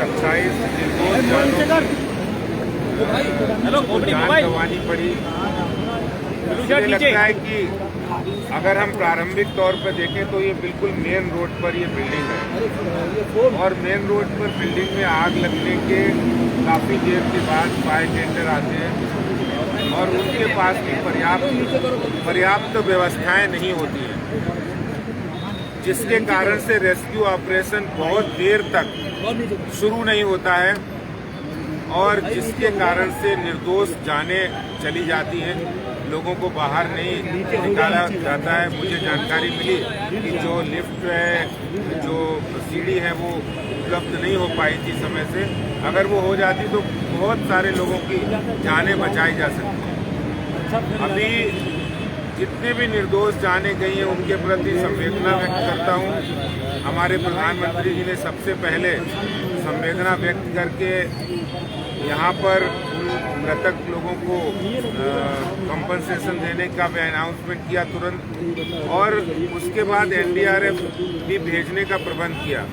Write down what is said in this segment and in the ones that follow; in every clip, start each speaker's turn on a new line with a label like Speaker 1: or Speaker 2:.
Speaker 1: 27 निर्दोष जानों को जान गंवानी पड़ी। मुझे लगता है कि अगर हम प्रारंभिक तौर पर देखें तो ये बिल्कुल मेन रोड पर ये बिल्डिंग है और मेन रोड पर बिल्डिंग में आग लगने के काफ़ी देर के बाद फायर टेंडर आते हैं और उनके पास भी पर्याप्त व्यवस्थाएं नहीं होती हैं, जिसके कारण से रेस्क्यू ऑपरेशन बहुत देर तक शुरू नहीं होता है और जिसके कारण से निर्दोष जानें चली जाती हैं, लोगों को बाहर नहीं निकाला जाता है। मुझे जानकारी मिली कि जो लिफ्ट है, जो सीढ़ी है, वो उपलब्ध नहीं हो पाई थी समय से। अगर वो हो जाती तो बहुत सारे लोगों की जानें बचाई जा सकती। अभी जितने भी निर्दोष जानें गई हैं उनके प्रति संवेदना व्यक्त करता हूँ। हमारे प्रधानमंत्री जी ने सबसे पहले संवेदना व्यक्त करके यहाँ पर मृतक लोगों को कंपनसेशन देने का भी अनाउंसमेंट किया तुरंत और उसके बाद एनडीआरएफ भी भेजने का प्रबंध किया।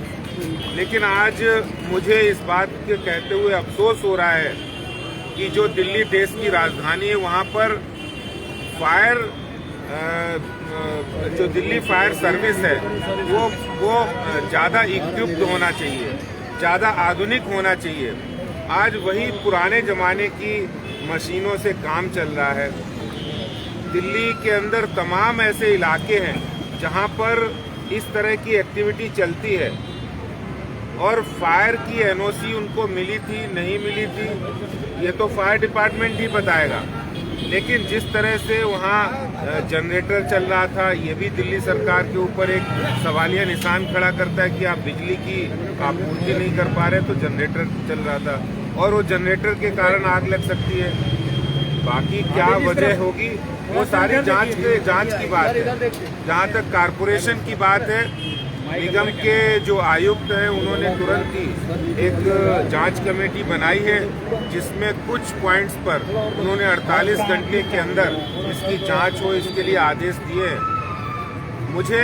Speaker 1: लेकिन आज मुझे इस बात के कहते हुए अफसोस हो रहा है कि जो दिल्ली देश की राजधानी है वहाँ पर फायर जो दिल्ली फायर सर्विस है वो ज़्यादा इक्विप्ड होना चाहिए, ज़्यादा आधुनिक होना चाहिए। आज वही पुराने ज़माने की मशीनों से काम चल रहा है। दिल्ली के अंदर तमाम ऐसे इलाके हैं जहां पर इस तरह की एक्टिविटी चलती है और फायर की एनओसी उनको मिली थी नहीं मिली थी ये तो फायर डिपार्टमेंट ही बताएगा। लेकिन जिस तरह से वहाँ जनरेटर चल रहा था, ये भी दिल्ली सरकार के ऊपर एक सवालिया निशान खड़ा करता है कि आप बिजली की आपूर्ति नहीं कर पा रहे, तो जनरेटर चल रहा था और वो जनरेटर के कारण आग लग सकती है। बाकी क्या वजह होगी वो सारी जांच की बात है। जहाँ तक कारपोरेशन की बात है, निगम के जो आयुक्त हैं उन्होंने तुरंत ही एक जांच कमेटी बनाई है जिसमें कुछ पॉइंट्स पर उन्होंने 48 घंटे के अंदर इसकी जांच हो, इसके लिए आदेश दिए हैं। मुझे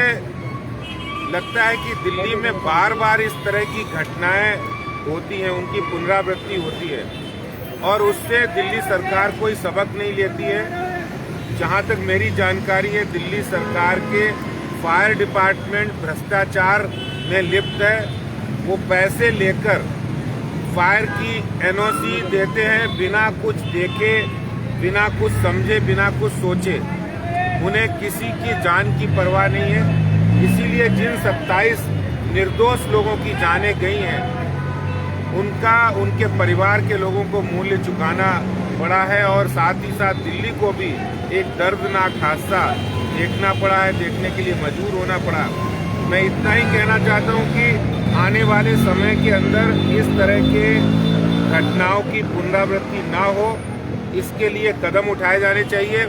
Speaker 1: लगता है कि दिल्ली में बार बार इस तरह की घटनाएं होती हैं, उनकी पुनरावृत्ति होती है और उससे दिल्ली सरकार कोई सबक नहीं लेती है। जहां तक मेरी जानकारी है, दिल्ली सरकार के फायर डिपार्टमेंट भ्रष्टाचार में लिप्त है। वो पैसे लेकर फायर की एनओसी देते हैं बिना कुछ देखे, बिना कुछ समझे, बिना कुछ सोचे। उन्हें किसी की जान की परवाह नहीं है। इसीलिए जिन 27 निर्दोष लोगों की जानें गई हैं उनके परिवार के लोगों को मूल्य चुकाना पड़ा है और साथ ही साथ दिल्ली को भी एक दर्दनाक हादसा देखना पड़ा है, देखने के लिए मजबूर होना पड़ा। मैं इतना ही कहना चाहता हूं कि आने वाले समय के अंदर इस तरह के घटनाओं की पुनरावृत्ति ना हो, इसके लिए कदम उठाए जाने चाहिए।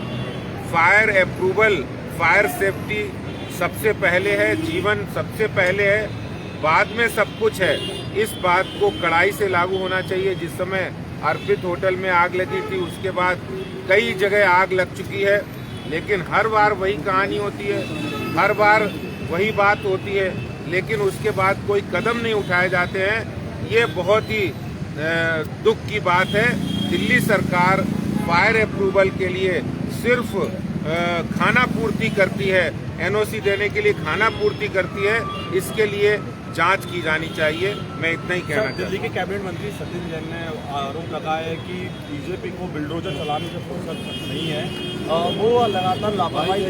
Speaker 1: फायर अप्रूवल, फायर सेफ्टी सबसे पहले है, जीवन सबसे पहले है, बाद में सब कुछ है। इस बात को कड़ाई से लागू होना चाहिए। जिस समय अर्पित होटल में आग लगी थी उसके बाद कई जगह आग लग चुकी है, लेकिन हर बार वही कहानी होती है, हर बार वही बात होती है, लेकिन उसके बाद कोई कदम नहीं उठाए जाते हैं। ये बहुत ही दुख की बात है। दिल्ली सरकार फायर अप्रूवल के लिए सिर्फ खाना पूर्ति करती है, एनओसी देने के लिए खाना पूर्ति करती है। इसके लिए जांच की जानी चाहिए। मैं इतना ही कहना चाहता हूं।
Speaker 2: दिल्ली के कैबिनेट मंत्री सचिन जैन ने आरोप लगाया है कि बीजेपी को बुलडोजर चलाने से फुर्सत नहीं है। वो लगातार लापरवाही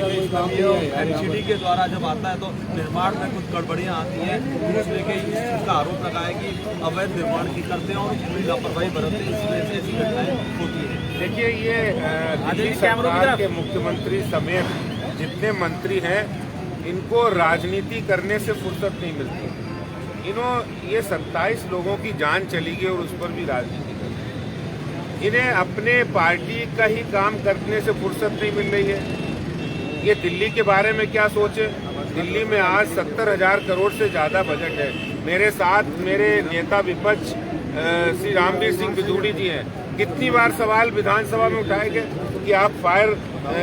Speaker 2: एनसीडी के द्वारा जब आता है तो निर्माण में कुछ गड़बड़ियां आती हैं, दूसरे के इसका आरोप लगाया कि अवैध निर्माण की करते हैं और पूरी लापरवाही बरतते हैं, इस वजह से ऐसी घटनाएं होती है।
Speaker 1: देखिए, ये दिल्ली सरकार के मुख्यमंत्री समेत जितने मंत्री हैं इनको राजनीति करने से फुर्सत नहीं मिलती। ये 27 लोगों की जान चली गई और उस पर भी राजनीति कर। इन्हें अपने पार्टी का ही काम करने से फुर्सत नहीं मिल रही है। ये दिल्ली के बारे में क्या सोचे। दिल्ली में आज 70,000 करोड़ से ज्यादा बजट है। मेरे साथ मेरे नेता विपक्ष श्री रामवीर सिंह बिधूड़ी जी हैं। कितनी बार सवाल विधानसभा में उठाए गए कि आप फायर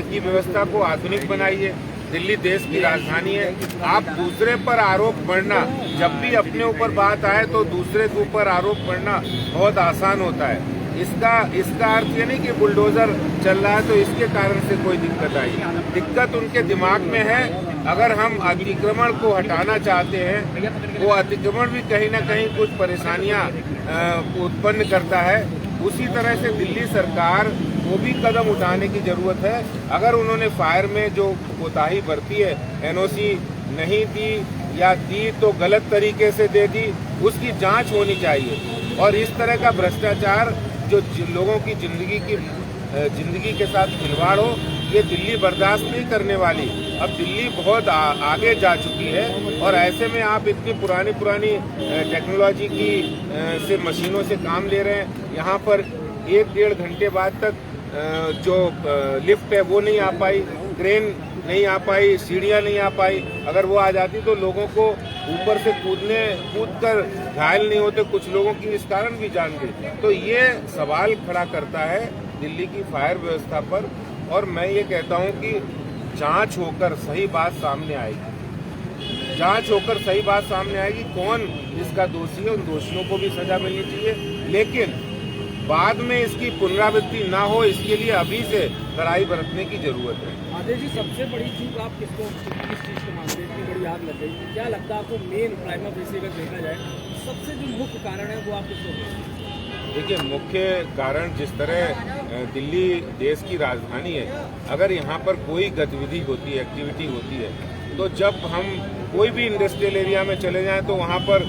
Speaker 1: की व्यवस्था को आधुनिक बनाइए, दिल्ली देश की राजधानी है। आप दूसरे पर आरोप बढ़ना, जब भी अपने ऊपर बात आए तो दूसरे के ऊपर आरोप बढ़ना बहुत आसान होता है। इसका अर्थ ये नहीं कि बुलडोजर चल रहा है तो इसके कारण से कोई दिक्कत आई। दिक्कत उनके दिमाग में है। अगर हम अतिक्रमण को हटाना चाहते हैं, वो अतिक्रमण भी कहीं ना कहीं कुछ परेशानियां उत्पन्न करता है। उसी तरह से दिल्ली सरकार को भी कदम उठाने की जरूरत है। अगर उन्होंने फायर में जो कोताही बरती है, एनओसी नहीं दी या दी तो गलत तरीके से दे दी, उसकी जांच होनी चाहिए। और इस तरह का भ्रष्टाचार जो लोगों की जिंदगी के साथ खिलवाड़ हो, ये दिल्ली बर्दाश्त नहीं करने वाली। अब दिल्ली बहुत आगे जा चुकी है और ऐसे में आप इतनी पुरानी टेक्नोलॉजी की से मशीनों से काम ले रहे हैं। यहाँ पर 1-1.5 घंटे बाद तक जो लिफ्ट है वो नहीं आ पाई, क्रेन नहीं आ पाई, सीढ़ियाँ नहीं आ पाई। अगर वो आ जाती तो लोगों को ऊपर से कूद कर घायल नहीं होते, कुछ लोगों की इस कारण भी जान गई। तो ये सवाल खड़ा करता है दिल्ली की फायर व्यवस्था पर। और मैं ये कहता हूँ कि जांच होकर सही बात सामने आएगी। जांच होकर सही बात सामने आएगी, कौन इसका दोषी है, उन दोषियों को भी सजा मिलनी चाहिए। लेकिन बाद में इसकी पुनरावृत्ति ना हो, इसके लिए अभी से कड़ाई बरतने की जरूरत है।
Speaker 3: आदेश जी, सबसे बड़ी चूक आप किस चीज को मानते हैं? इतनी बड़ी आग लग गई, क्या लगता है आपको मेन प्राइमा फेसी अगर देखा जाए सबसे जो मुख्य कारण है वो आप किसको मानते हैं?
Speaker 1: देखिए, मुख्य कारण जिस तरह दिल्ली देश की राजधानी है, अगर यहाँ पर कोई गतिविधि होती है, एक्टिविटी होती है, तो जब हम कोई भी इंडस्ट्रियल एरिया में चले जाएं तो वहाँ पर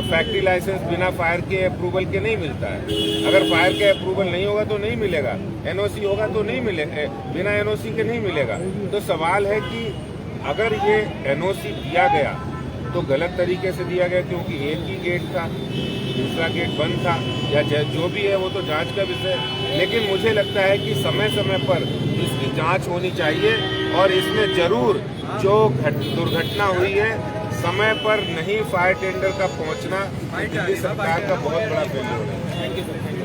Speaker 1: फैक्ट्री लाइसेंस बिना फायर के अप्रूवल के नहीं मिलता है। अगर फायर के अप्रूवल नहीं होगा तो नहीं मिलेगा, एनओसी होगा तो नहीं मिलेगा, बिना एनओसी के नहीं मिलेगा। तो सवाल है कि अगर ये एनओसी दिया गया तो गलत तरीके से दिया गया, क्योंकि एक ही गेट था, दूसरा गेट बंद था, या जो भी है वो तो जांच का विषय। लेकिन मुझे लगता है कि समय समय पर इसकी जांच होनी चाहिए और इसमें जरूर जो दुर्घटना हुई है, समय पर नहीं फायर टेंडर का पहुंचना दिल्ली सरकार का बहुत बड़ा फेलियर है।